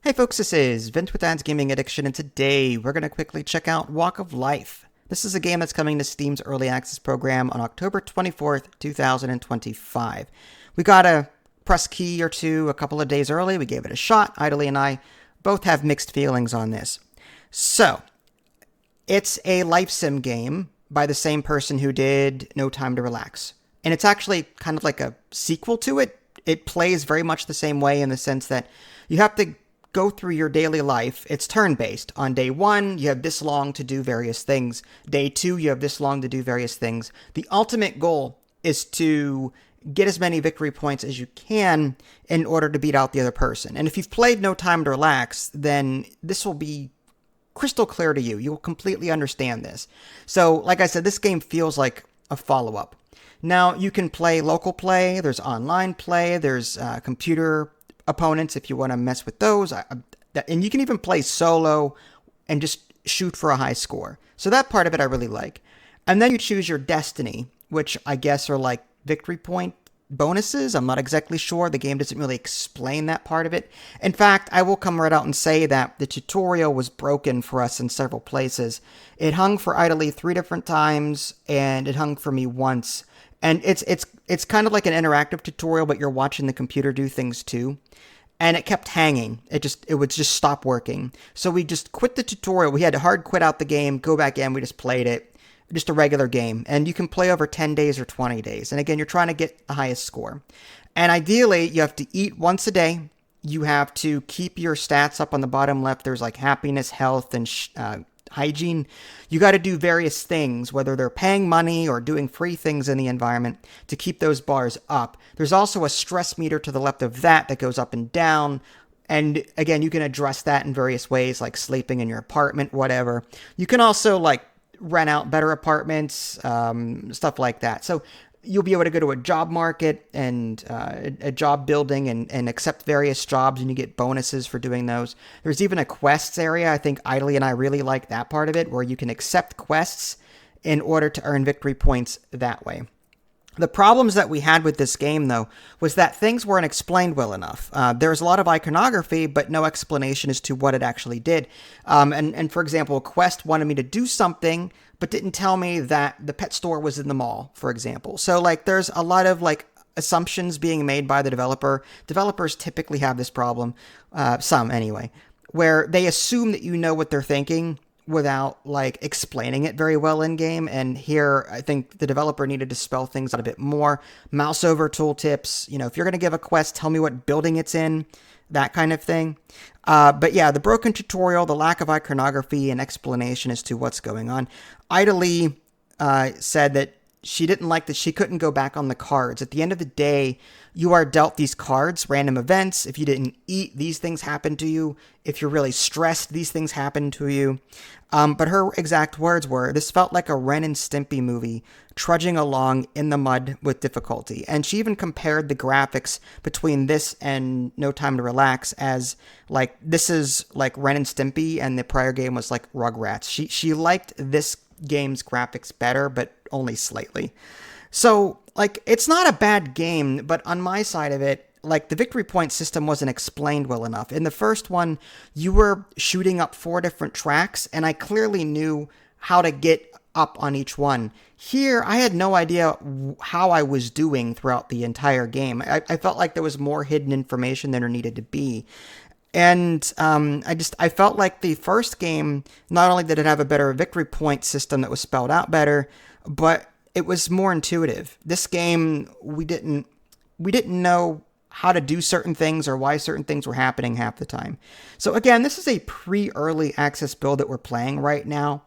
Hey folks, this is Vince with Dad's Gaming Addiction, and today we're going to quickly check out Walk of Life. This is a game that's coming to Steam's Early Access program on October 24th, 2025. We got a press key or two a couple of days early. We gave it a shot. Idly and I both have mixed feelings on this. So, it's a life sim game by the same person who did No Time to Relax. And it's actually kind of like a sequel to it. It plays very much the same way in the sense that you have to go through your daily life. It's turn-based. On day 1, you have this long to do various things. Day 2, you have this long to do various things. The ultimate goal is to get as many victory points as you can in order to beat out the other person. And if you've played No Time to Relax, then this will be crystal clear to you. You'll completely understand this. So, like I said, this game feels like a follow-up. Now, you can play local play, there's online play, there's computer opponents if you want to mess with those, and you can even play solo and just shoot for a high score. So that part of it I really like. And then you choose your destiny, which I guess are like victory point bonuses. I'm not exactly sure. The game doesn't really explain that part of it. In fact, I will come right out and say that the tutorial was broken for us in several places. It hung for Idly 3 different times, and it hung for me once. And it's kind of like an interactive tutorial, but you're watching the computer do things too. And it kept hanging. It would just stop working. So we just quit the tutorial. We had to hard quit out the game, go back in, we just played it. Just a regular game. And you can play over 10 days or 20 days. And again, you're trying to get the highest score. And ideally, you have to eat once a day. You have to keep your stats up on the bottom left. There's like happiness, health, and hygiene. You got to do various things, whether they're paying money or doing free things in the environment to keep those bars up. There's also a stress meter to the left of that goes up and down. And again, you can address that in various ways, like sleeping in your apartment, whatever. You can also like rent out better apartments, stuff like that. So you'll be able to go to a job market and a job building and accept various jobs, and you get bonuses for doing those. There's even a quests area. I think Idly and I really like that part of it, where you can accept quests in order to earn victory points that way. The problems that we had with this game, though, was that things weren't explained well enough. There's a lot of iconography, but no explanation as to what it actually did. And for example, a quest wanted me to do something, but didn't tell me that the pet store was in the mall, for example. So, like, there's a lot of, like, assumptions being made by the developer. Developers typically have this problem, some anyway, where they assume that you know what they're thinking without like explaining it very well in game. And here I think the developer needed to spell things out a bit more. Mouse over tooltips, if you're going to give a quest, tell me what building it's in, that kind of thing. But yeah, the broken tutorial, the lack of iconography and explanation as to what's going on. Idly said that she didn't like that she couldn't go back on the cards. At the end of the day, you are dealt these cards, random events. If you didn't eat, these things happen to you. If you're really stressed, these things happen to you. But her exact words were, this felt like a Ren and Stimpy movie, trudging along in the mud with difficulty. And she even compared the graphics between this and No Time to Relax as, like, this is like Ren and Stimpy, and the prior game was like Rugrats. She liked this game's graphics better, but only slightly. So, like, it's not a bad game, but on my side of it, like, the victory point system wasn't explained well enough. In the first one, you were shooting up 4 different tracks, and I clearly knew how to get up on each one. Here, I had no idea how I was doing throughout the entire game. I felt like there was more hidden information than there needed to be. And I felt like the first game, not only did it have a better victory point system that was spelled out better, but it was more intuitive. This game, we didn't know how to do certain things or why certain things were happening half the time. So again, this is a pre-early access build that we're playing right now.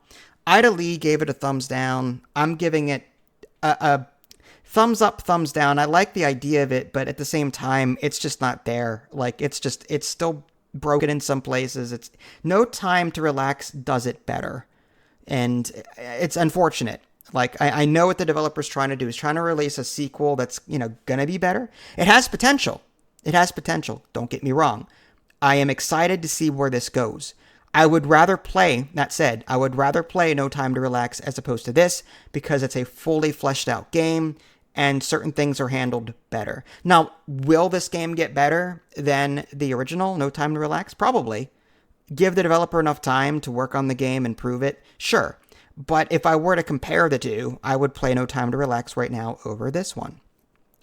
Idly gave it a thumbs down. I'm giving it a thumbs up, thumbs down. I like the idea of it, but at the same time, it's just not there. Like, it's still broken in some places. It's No Time to Relax does it better. And it's unfortunate. Like, I know what the developer's trying to do. He's trying to release a sequel that's, gonna be better. It has potential. Don't get me wrong. I am excited to see where this goes. I would rather play, that said, I would rather play No Time to Relax as opposed to this, because it's a fully fleshed out game. and certain things are handled better. Now, will this game get better than the original, No Time to Relax? Probably. Give the developer enough time to work on the game and prove it? Sure. But if I were to compare the two, I would play No Time to Relax right now over this one.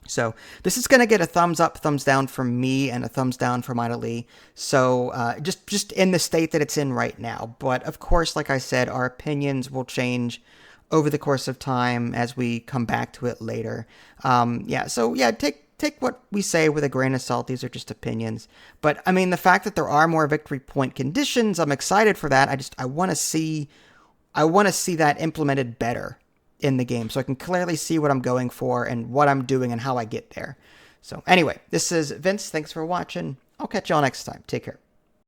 So this is going to get a thumbs up, thumbs down from me, and a thumbs down from Ida Lee. So just in the state that it's in right now. But of course, like I said, our opinions will change over the course of time as we come back to it later. Take what we say with a grain of salt. These are just opinions. But I mean, the fact that there are more victory point conditions, I'm excited for that. I want to see that implemented better in the game, so I can clearly see what I'm going for and what I'm doing and how I get there. So anyway, this is Vince. Thanks for watching. I'll catch y'all next time. Take care.